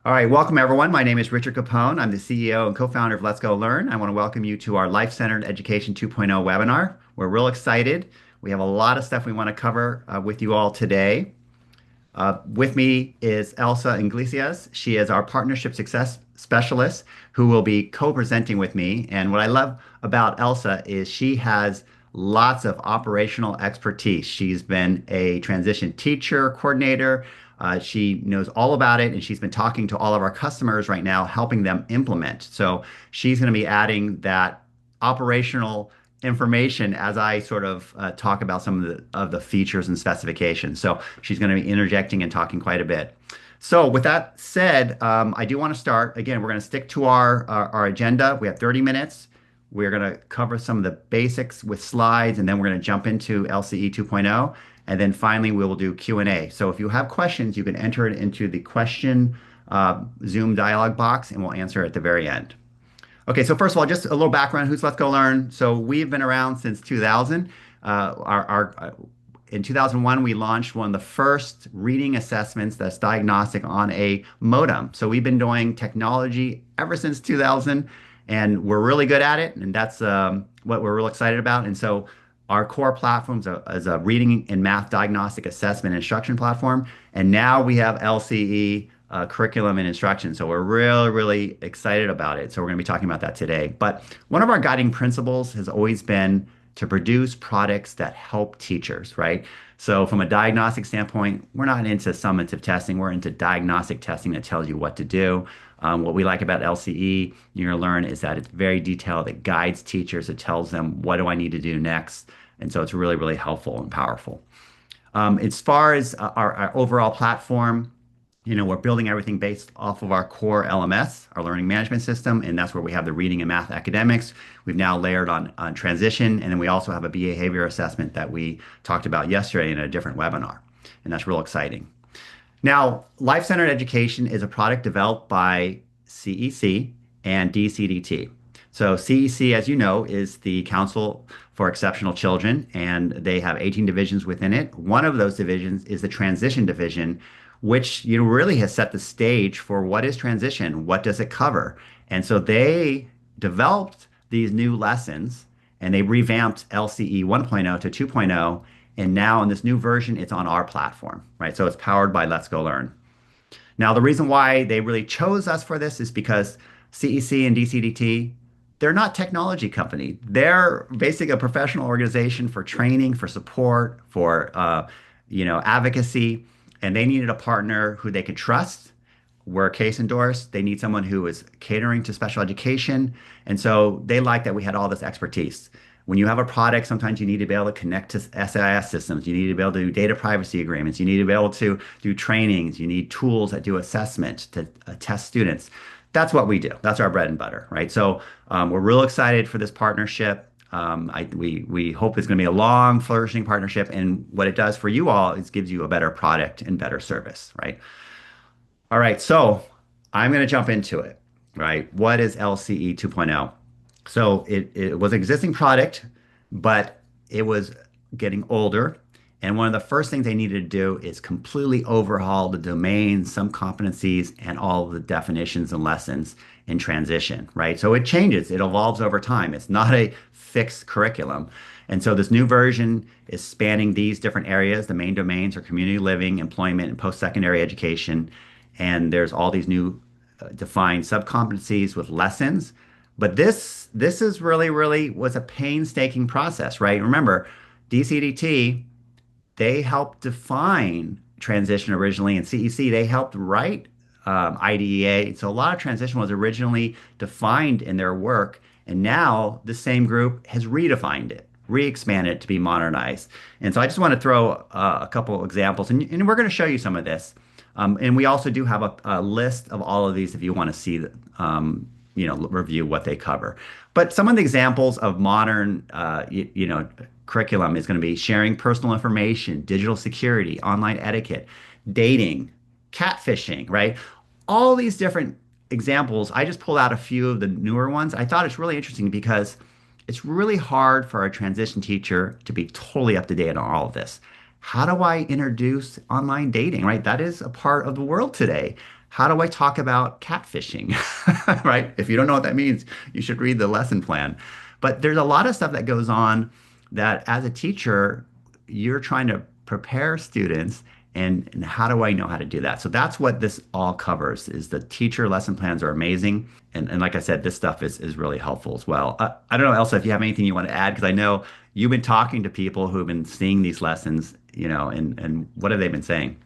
All right, welcome everyone. My name is Richard Capone. I'm the CEO and co-founder of Let's Go Learn. I want to welcome you to our Life-Centered Education 2.0 webinar. We're real excited. We have a lot of stuff we want to cover with you all today. With me is Elsa Iglesias. She is our partnership success specialist who will be co-presenting with me. And what I love about Elsa is she has lots of operational expertise. She's been a transition teacher, coordinator. She knows all about it, and she's been talking to all of our customers right now, helping them implement. So she's going to be adding that operational information as I sort of talk about some of the features and specifications. So she's going to be interjecting and talking quite a bit. So with that said, I do want to start. Again, we're going to stick to our agenda. We have 30 minutes. We're going to cover some of the basics with slides, and then we're going to jump into LCE 2.0. And then finally, we will do Q&A. So if you have questions, you can enter it into the question Zoom dialog box, and we'll answer at the very end. Okay, so first of all, just a little background. Who's Let's Go Learn? So we've been around since 2000. In 2001, we launched one of the first reading assessments that's diagnostic on a modem. So we've been doing technology ever since 2000, and we're really good at it, and that's what we're real excited about. And so our core platform is a reading and math diagnostic assessment instruction platform, and now we have LCE curriculum and instruction. So we're really, really excited about it. So we're going to be talking about that today. But one of our guiding principles has always been to produce products that help teachers, right? So from a diagnostic standpoint, we're not into summative testing. We're into diagnostic testing that tells you what to do. What we like about LCE, you're going to learn, is that it's very detailed. It guides teachers. It tells them, what do I need to do next? And so it's really, really helpful and powerful. As far as our overall platform, we're building everything based off of our core LMS, our learning management system, and that's where we have the reading and math academics. We've now layered on transition, and then we also have a behavior assessment that we talked about yesterday in a different webinar, and that's real exciting. Now, Life-Centered Education is a product developed by CEC and DCDT. So CEC, as you know, is the Council for Exceptional Children, and they have 18 divisions within it. One of those divisions is the Transition Division, which really has set the stage for what is transition, what does it cover. And so they developed these new lessons, and they revamped LCE 1.0 to 2.0, and now in this new version, it's on our platform, right? So it's powered by Let's Go Learn. Now, the reason why they really chose us for this is because CEC and DCDT, they're not technology company. They're basically a professional organization for training, for support, for advocacy, and they needed a partner who they could trust. We're case endorsed. They need someone who is catering to special education, and so they like that we had all this expertise. When you have a product, sometimes you need to be able to connect to SIS systems. You need to be able to do data privacy agreements. You need to be able to do trainings. You need tools that do assessment to test students. That's what we do. That's our bread and butter, right? So we're real excited for this partnership. We hope it's going to be a long, flourishing partnership. And what it does for you all is gives you a better product and better service, right? All right, so I'm going to jump into it, right? What is LCE 2.0? So it was an existing product, but it was getting older. And one of the first things they needed to do is completely overhaul the domains, some competencies, and all of the definitions and lessons in transition, right? So it changes, it evolves over time. It's not a fixed curriculum. And so this new version is spanning these different areas. The main domains are community living, employment, and post-secondary education. And there's all these new defined subcompetencies with lessons. But this is really was a painstaking process, right? Remember, DCDT, they helped define transition originally, and CEC, they helped write IDEA. So a lot of transition was originally defined in their work, and now the same group has redefined it, re-expanded it to be modernized. And so I just want to throw a couple examples, and we're going to show you some of this. And we also do have a list of all of these if you want to see review what they cover. But some of the examples of modern, curriculum is going to be sharing personal information, digital security, online etiquette, dating, catfishing, right? All these different examples. I just pulled out a few of the newer ones. I thought it's really interesting because it's really hard for a transition teacher to be totally up to date on all of this. How do I introduce online dating, right? That is a part of the world today. how do I talk about catfishing? Right? If you don't know what that means, you should read the lesson plan. But there's a lot of stuff that goes on that as a teacher, you're trying to prepare students and how do I know how to do that? So that's what this all covers is the teacher lesson plans are amazing. And like I said, this stuff is really helpful as well. I don't know, Elsa, if you have anything you want to add, because I know you've been talking to people who've been seeing these lessons, and what have they been saying?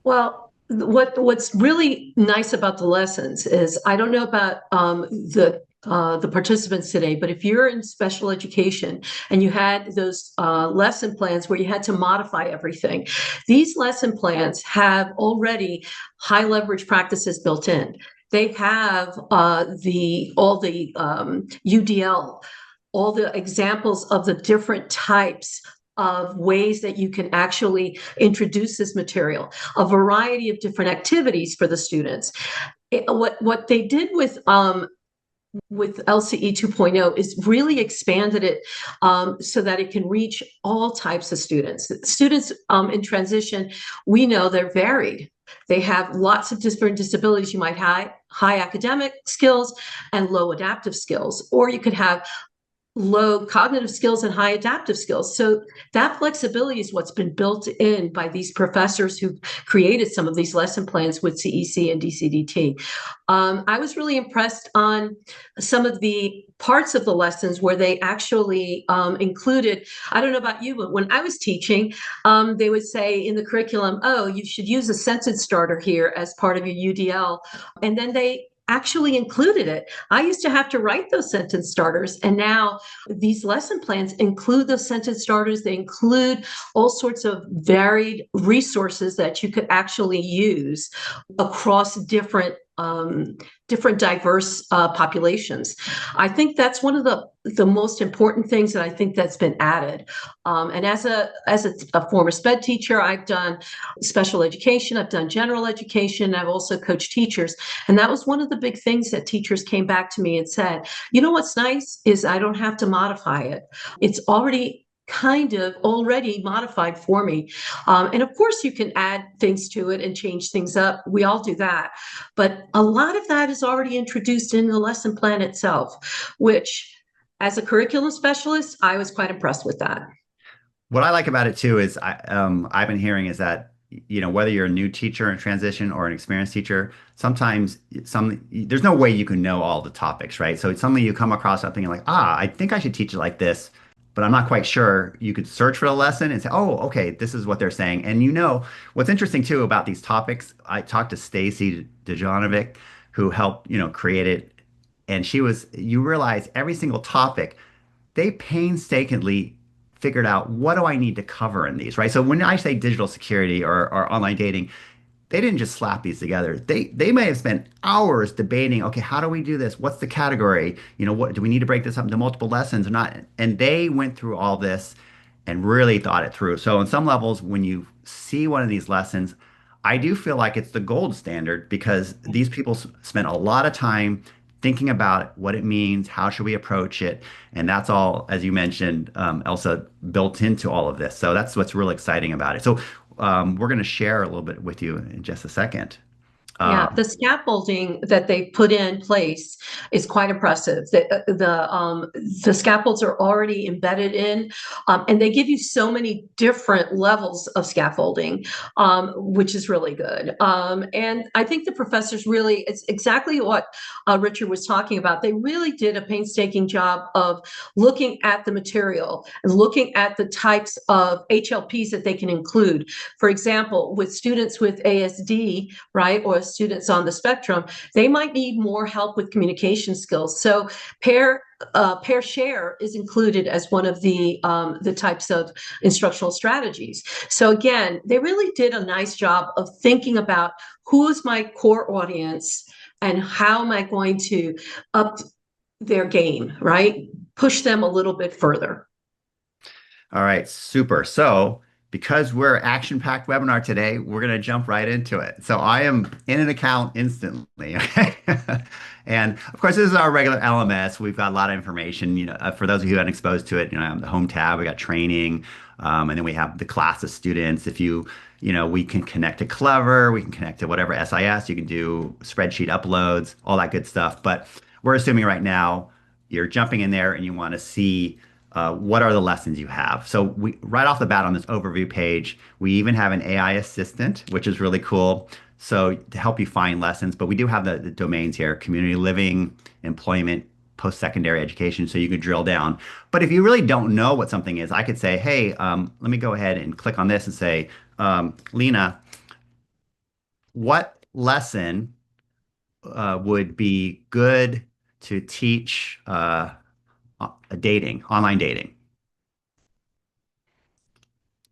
Well, what's really nice about the lessons is I don't know about the participants today, but if you're in special education and you had those lesson plans where you had to modify everything, these lesson plans have already high leverage practices built in. They have the all the UDL, all the examples of the different types of ways that you can actually introduce this material, a variety of different activities for the students. What they did with LCE 2.0 is really expanded it so that it can reach all types of students. Students in transition, we know they're varied. They have lots of different disabilities. You might have high academic skills and low adaptive skills, or you could have low cognitive skills and high adaptive skills. So that flexibility is what's been built in by these professors who created some of these lesson plans with CEC and DCDT. I was really impressed on some of the parts of the lessons where they actually included, I don't know about you, but when I was teaching, they would say in the curriculum, oh, you should use a sentence starter here as part of your UDL. And then they actually included it. I used to have to write those sentence starters, and now these lesson plans include those sentence starters. They include all sorts of varied resources that you could actually use across different diverse populations. I think that's one of the most important things that I think that's been added. And as a former sped teacher, I've done special education, I've done general education, I've also coached teachers, and that was one of the big things that teachers came back to me and said, you know what's nice is I don't have to modify it. It's already modified for me. And of course, you can add things to it and change things up. We all do that. But a lot of that is already introduced in the lesson plan itself, which as a curriculum specialist, I was quite impressed with that. What I like about it too is I've been hearing is that whether you're a new teacher in transition or an experienced teacher, sometimes there's no way you can know all the topics, right? So it's something you come across something and like, I think I should teach it like this, but I'm not quite sure. You could search for the lesson and say, oh, okay, this is what they're saying. And what's interesting too about these topics, I talked to Stacy Dejanovic, who helped, create it. And you realize every single topic they painstakingly figured out what do I need to cover in these, right? So when I say digital security or online dating, they didn't just slap these together. They may have spent hours debating, okay, how do we do this? What's the category? What do we need to break this up into multiple lessons or not? And they went through all this and really thought it through. So on some levels, when you see one of these lessons, I do feel like it's the gold standard because these people spent a lot of time thinking about what it means, how should we approach it, and that's all, as you mentioned, Elsa, built into all of this. So that's what's really exciting about it. So we're going to share a little bit with you in just a second. Yeah, Um, the scaffolding that they put in place is quite impressive. The scaffolds are already embedded in, and they give you so many different levels of scaffolding, which is really good. And I think the professors really, it's exactly what Richard was talking about. They really did a painstaking job of looking at the material and looking at the types of HLPs that they can include. For example, with students with ASD, right, or students on the spectrum, they might need more help with communication skills. So pair share is included as one of the types of instructional strategies. So again, they really did a nice job of thinking about who is my core audience and how am I going to up their game, right? Push them a little bit further. all right, super. So because we're action-packed webinar today, we're going to jump right into it. So I am in an account instantly. Okay. And of course, this is our regular LMS. We've got a lot of information. For those of you who aren't exposed to it, the home tab, we got training, and then we have the class of students. We can connect to Clever, we can connect to whatever SIS. You can do spreadsheet uploads, all that good stuff. But we're assuming right now you're jumping in there and you want to see what are the lessons you have. So we right off the bat on this overview page, we even have an AI assistant, which is really cool. So to help you find lessons, but we do have the domains here: community living, employment, post-secondary education. So you could drill down. But if you really don't know what something is, I could say, hey, let me go ahead and click on this and say, Lena, what lesson would be good to teach online dating?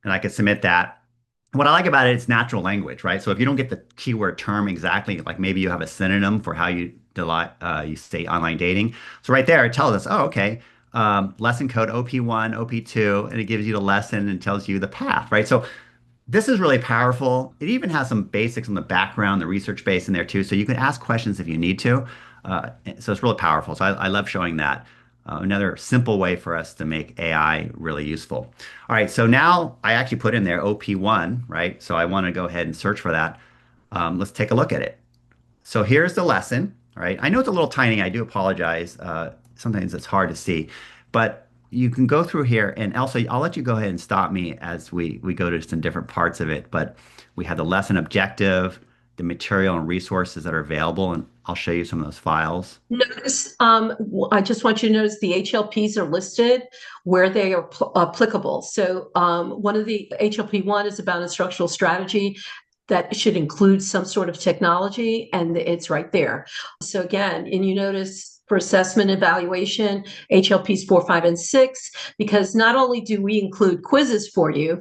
And I could submit that. What I like about it, it's natural language, right? So if you don't get the keyword term exactly, like maybe you have a synonym for how you say online dating. So right there, it tells us, oh, okay, lesson code OP1, OP2, and it gives you the lesson and tells you the path, right? So this is really powerful. It even has some basics on the background, the research base in there too. So you can ask questions if you need to. So it's really powerful. So I love showing that. Another simple way for us to make AI really useful. All right, so now I actually put in there OP1, right? So I want to go ahead and search for that. Let's take a look at it. So here's the lesson, all right? I know it's a little tiny. I do apologize. Sometimes it's hard to see, but you can go through here, and Elsa, I'll let you go ahead and stop me as we go to some different parts of it. But we have the lesson objective, the material and resources that are available, and I'll show you some of those files. Notice, I just want you to notice the HLPs are listed where they are applicable. So one of the HLP1 is about instructional strategy that should include some sort of technology, and it's right there. So again, and you notice for assessment evaluation, HLPs 4, 5, and 6, because not only do we include quizzes for you,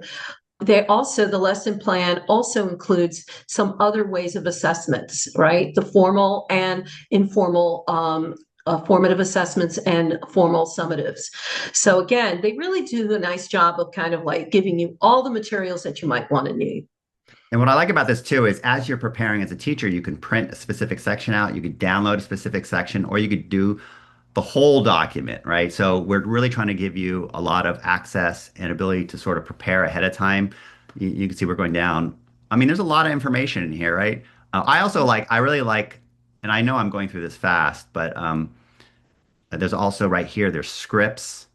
the lesson plan also includes some other ways of assessments, right? The formal and informal formative assessments and formal summatives. So again, they really do a nice job of kind of like giving you all the materials that you might want to need. And what I like about this too is as you're preparing as a teacher, you can print a specific section out, you could download a specific section, or you could do the whole document, right? So we're really trying to give you a lot of access and ability to sort of prepare ahead of time. You can see we're going down. I mean, there's a lot of information in here, right? I really like, and I know I'm going through this fast, but there's also right here, there's scripts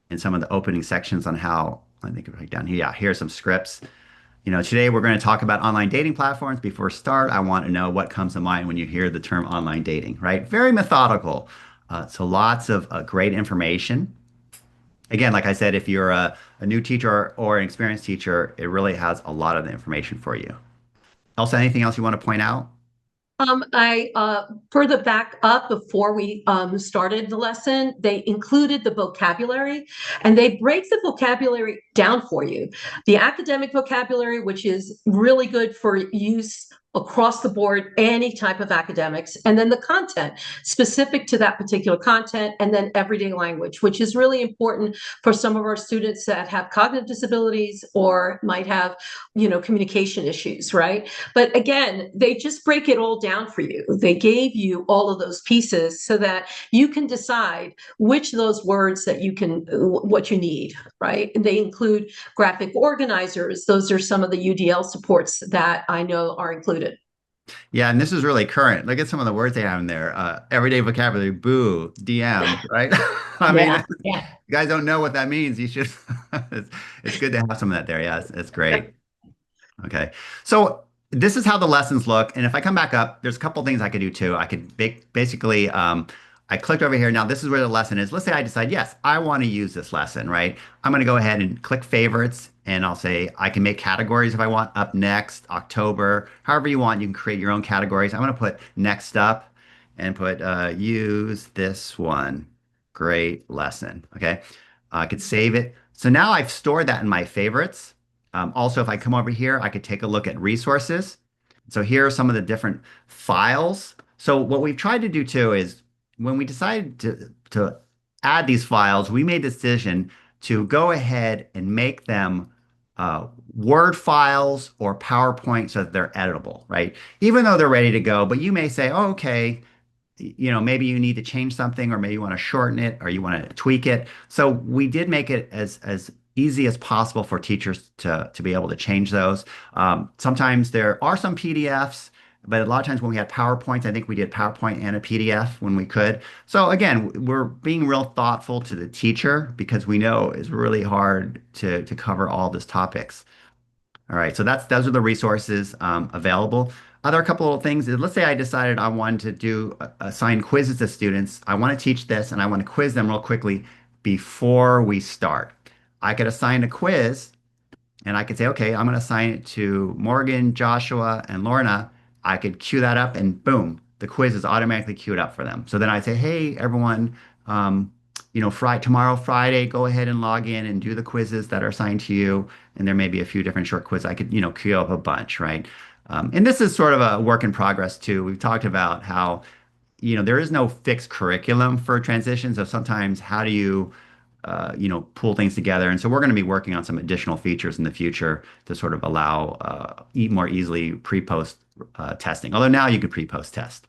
in some of the opening sections on how, I think right down here, yeah, here's some scripts. Today we're going to talk about online dating platforms. Before we start, I want to know what comes to mind when you hear the term online dating, right? Very methodical. So lots of great information. Again, like I said, if you're a new teacher or an experienced teacher, it really has a lot of the information for you. Elsa, anything else you want to point out? I further back up before we started the lesson, they included the vocabulary and they break the vocabulary down for you. The academic vocabulary, which is really good for use across the board, any type of academics, and then the content specific to that particular content, and then everyday language, which is really important for some of our students that have cognitive disabilities or might have, communication issues, right? But again, they just break it all down for you. They gave you all of those pieces so that you can decide which of those words that what you need, right? And they include graphic organizers. Those are some of the UDL supports that I know are included. Yeah, and this is really current. Look at some of the words they have in there. Everyday vocabulary, boo, DM, right? I mean, Yeah, you yeah. guys don't know what that means. You should, it's good to have some of that there. Yeah, it's great. Okay. So this is how the lessons look. And if I come back up, there's a couple things I could do too. I could basically, I clicked over here. Now this is where the lesson is. Let's say I decide, yes, I want to use this lesson, right? I'm going to go ahead and click favorites and I'll say I can make categories if I want: up next, October, however you want. You can create your own categories. I'm going to put next up and put use this one. Great lesson. Okay. I could save it. So now I've stored that in my favorites. Also, if I come over here, I could take a look at resources. So here are some of the different files. So what we've tried to do too is when we decided to add these files, we made the decision to go ahead and make them uh, Word files or PowerPoint so that they're editable, right? Even though they're ready to go, but you may say, oh, okay, maybe you need to change something, or maybe you want to shorten it, or you want to tweak it. So we did make it as easy as possible for teachers to be able to change those. Sometimes there are some PDFs, but a lot of times when we had PowerPoints, I think we did PowerPoint and a PDF when we could. So again, we're being real thoughtful to the teacher because we know it's really hard to cover all these topics. All right, so those are the resources available. Other couple of things is, let's say I decided I wanted to do assign quizzes to students. I want to teach this and I want to quiz them real quickly before we start. I could assign a quiz and I could say, okay, I'm going to assign it to Morgan, Joshua, and Lorna. I could queue that up and boom, the quiz is automatically queued up for them. So then I'd say, hey, everyone, um, tomorrow, Friday, go ahead and log in and do the quizzes that are assigned to you. And there may be a few different short quizzes. I could, queue up a bunch, right? And this is sort of a work in progress too. We've talked about how, there is no fixed curriculum for transition. So sometimes how do you pull things together. And so we're going to be working on some additional features in the future to sort of allow more easily pre-post testing. Although now you can pre-post test.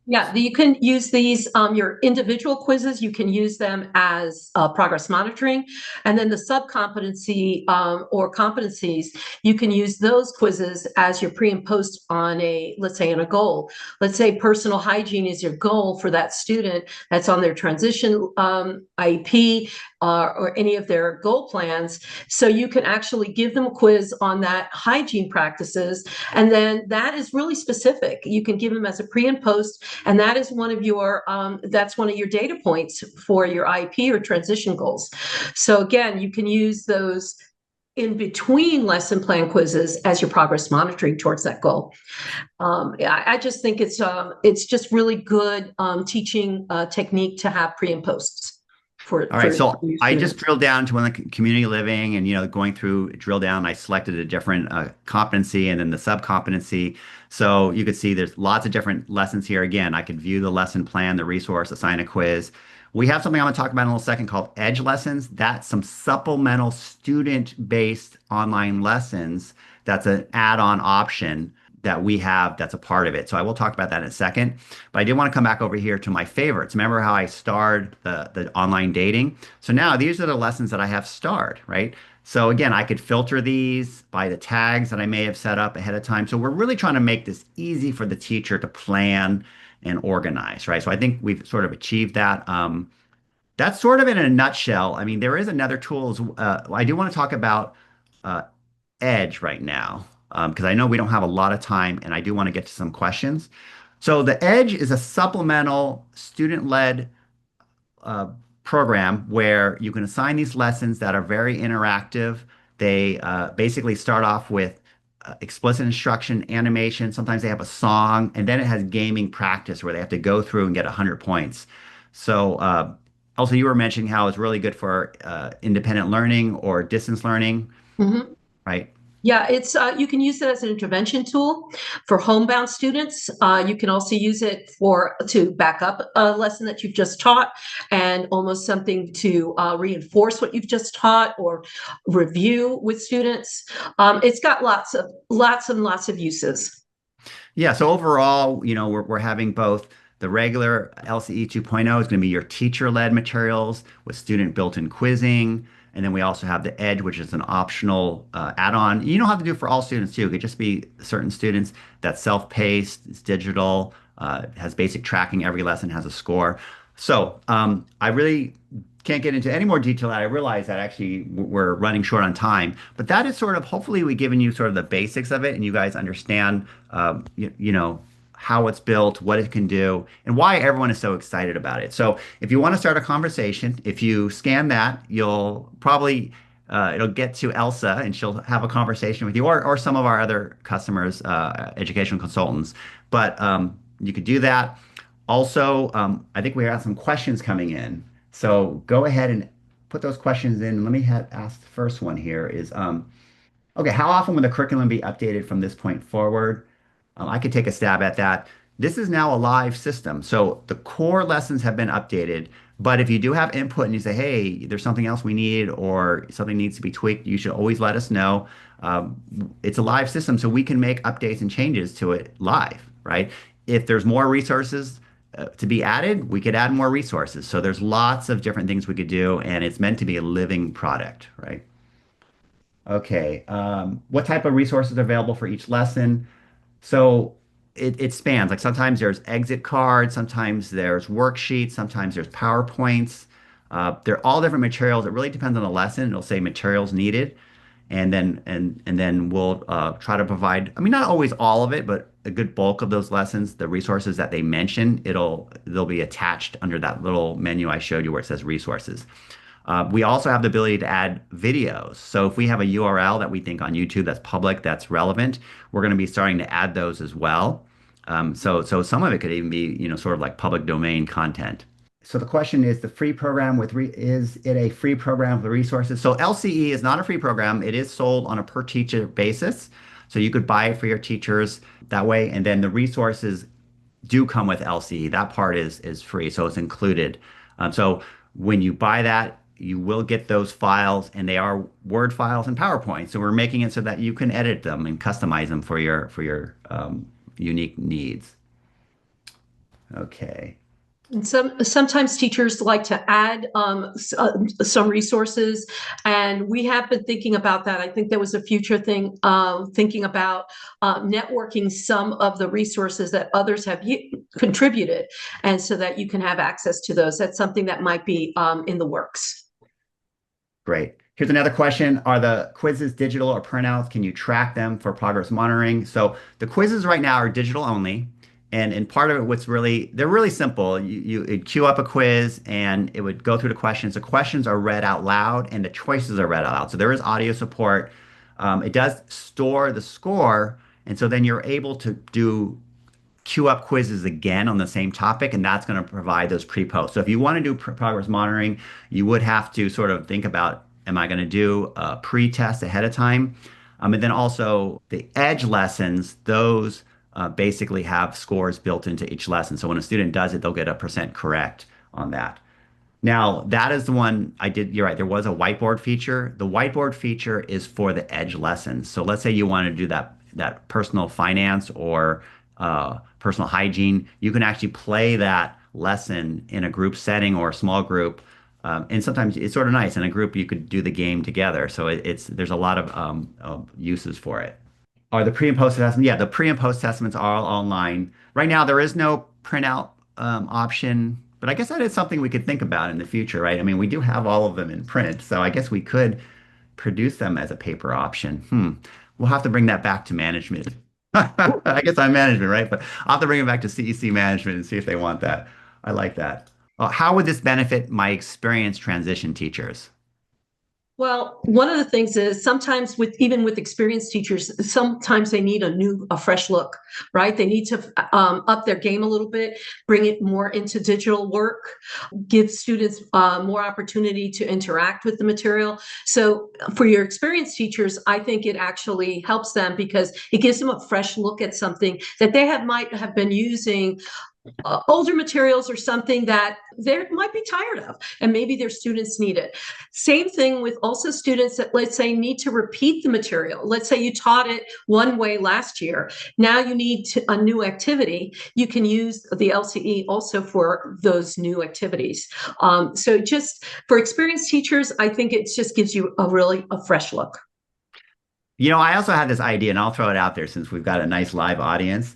Yeah, you can use these, your individual quizzes, you can use them as progress monitoring. And then the sub-competency or competencies, you can use those quizzes as your pre and post on let's say, on a goal. Let's say personal hygiene is your goal for that student that's on their transition IEP or any of their goal plans. So you can actually give them a quiz on that hygiene practices. And then that is really specific. You can give them as a pre and post. And that is that's one of your data points for your IEP or transition goals. So again, you can use those in between lesson plan quizzes as your progress monitoring towards that goal. I just think it's just really good teaching technique to have pre and posts All right, for so your I just students. drilled down to one of the community living and going through drill down, I selected a different competency and then the sub competency. So you could see there's lots of different lessons here. Again, I could view the lesson plan, the resource, assign a quiz. We have something I'm going to talk about in a little second called Edge lessons. That's some supplemental student-based online lessons. That's an add-on option that we have that's a part of it. So I will talk about that in a second. But I did want to come back over here to my favorites. Remember how I starred the online dating? So now these are the lessons that I have starred, right? So again, I could filter these by the tags that I may have set up ahead of time. So we're really trying to make this easy for the teacher to plan and organize, right? So I think we've sort of achieved that. That's sort of in a nutshell. I mean, there is another tool. I do want to talk about uh, Edge right now because I know we don't have a lot of time and I do want to get to some questions. So the Edge is a supplemental student-led uh, program where you can assign these lessons that are very interactive. They basically start off with explicit instruction, animation. Sometimes they have a song, and then it has gaming practice where they have to go through and get 100 points. So also, you were mentioning how it's really good for independent learning or distance learning, Mhm. right? Yeah, it's you can use it as an intervention tool for homebound students. You can also use it to back up a lesson that you've just taught, and almost something to reinforce what you've just taught or review with students. It's got lots and lots of uses. Yeah, so overall, we're having both the regular LCE 2.0 is going to be your teacher-led materials with student built-in quizzing. And then we also have the Edge, which is an optional add-on. You don't have to do it for all students too. It could just be certain students that's self-paced, it's digital, has basic tracking. Every lesson has a score. So I really can't get into any more detail. I realize that actually we're running short on time, but that is sort of hopefully we've given you sort of the basics of it, and you guys understand, how it's built, what it can do, and why everyone is so excited about it. So if you want to start a conversation, if you scan that, you'll probably it'll get to Elsa, and she'll have a conversation with you, or some of our other customers, educational consultants. But you could do that. Also, I think we have some questions coming in. So go ahead and put those questions in. Let me ask the first one here is, okay, how often will the curriculum be updated from this point forward? I could take a stab at that. This is now a live system. So the core lessons have been updated, But if you do have input and you say, hey, there's something else we need or something needs to be tweaked, you should always let us know. Um, it's a live system, so we can make updates and changes to it live, right? If there's more resources to be added, we could add more resources. So there's lots of different things we could do, and it's meant to be a living product, right? Okay. What type of resources are available for each lesson? So it spans. Like sometimes there's exit cards, sometimes there's worksheets, sometimes there's PowerPoints. They're all different materials. It really depends on the lesson. It'll say materials needed, and then we'll try to provide. I mean, not always all of it, but a good bulk of those lessons, the resources that they mention, they'll be attached under that little menu I showed you where it says resources. We also have the ability to add videos. So if we have a URL that we think on YouTube that's public, that's relevant, we're going to be starting to add those as well. So some of it could even be, sort of like public domain content. So the question is, the free program is it a free program with resources? So LCE is not a free program. It is sold on a per teacher basis. So you could buy it for your teachers that way, and then the resources do come with LCE. That part is free, so it's included. So when you buy that, you will get those files, and they are Word files and PowerPoint. So we're making it so that you can edit them and customize them for your unique needs. Okay. And sometimes teachers like to add some resources, and we have been thinking about that. I think there was a future thing, thinking about networking some of the resources that others have contributed, and so that you can have access to those. That's something that might be in the works. Great. Here's another question. Are the quizzes digital or printouts? Can you track them for progress monitoring? So the quizzes right now are digital only. And part of it, they're really simple. It'd queue up a quiz and it would go through the questions. The questions are read out loud and the choices are read out loud. So there is audio support. It does store the score. And so then you're able to queue up quizzes again on the same topic, and that's going to provide those pre-posts. So if you want to do progress monitoring, you would have to sort of think about, am I going to do a pre-test ahead of time? And then also the edge lessons, those basically have scores built into each lesson. So when a student does it, they'll get a percent correct on that. Now, that is the one I did. You're right. There was a whiteboard feature. The whiteboard feature is for the edge lessons. So let's say you want to do that personal finance or personal hygiene. You can actually play that lesson in a group setting or a small group. And sometimes it's sort of nice. In a group, you could do the game together. So there's a lot of uses for it. Are the pre and post assessments? Yeah, the pre and post assessments are all online. Right now, there is no printout option, but I guess that is something we could think about in the future, right? I mean, we do have all of them in print, so I guess we could produce them as a paper option. We'll have to bring that back to management. I guess I'm management, right? But I'll have to bring it back to CEC management and see if they want that. I like that. How would this benefit my experienced transition teachers? Well, one of the things is sometimes even with experienced teachers, sometimes they need a fresh look, right? They need to up their game a little bit, bring it more into digital work, give students more opportunity to interact with the material. So for your experienced teachers, I think it actually helps them because it gives them a fresh look at something that might have been using older materials or something that they might be tired of, and maybe their students need it. Same thing with also students that, let's say, need to repeat the material. Let's say you taught it one way last year. Now you need a new activity. You can use the LCE also for those new activities. So just for experienced teachers, I think it just gives you a fresh look. I also had this idea, and I'll throw it out there since we've got a nice live audience.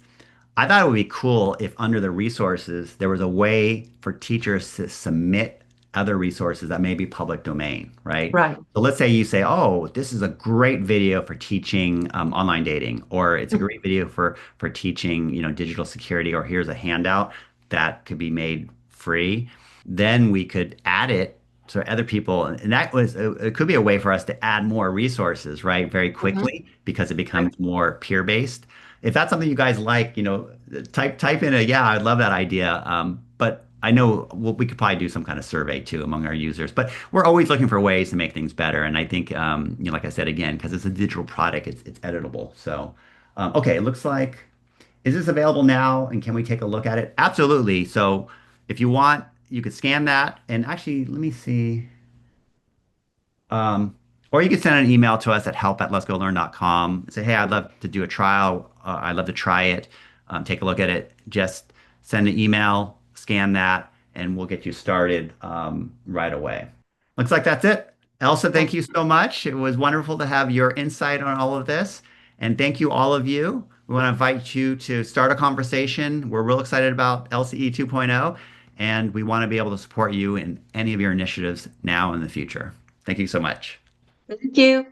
I thought it would be cool if under the resources, there was a way for teachers to submit other resources that may be public domain, right? Right. So let's say you say, oh, this is a great video for teaching online dating, or it's a great video for teaching, digital security, or here's a handout that could be made free. Then we could add it so other people, and it could be a way for us to add more resources, right, very quickly because it becomes more peer-based. If that's something you guys like, type in yeah, I'd love that idea. But I know we could probably do some kind of survey too among our users. But we're always looking for ways to make things better. And I think, like I said again, because it's a digital product, it's editable. So, okay, it looks like, is this available now? And can we take a look at it? Absolutely. So if you want, you could scan that. And actually, let me see. Um, or you can send an email to us at help@letsgolearn.com. Say, hey, I'd love to do a trial. I'd love to try it. Take a look at it. Just send an email, scan that, and we'll get you started right away. Looks like that's it. Elsa, thank you so much. It was wonderful to have your insight on all of this. And thank you, all of you. We want to invite you to start a conversation. We're real excited about LCE 2.0, and we want to be able to support you in any of your initiatives now and in the future. Thank you so much. Thank you.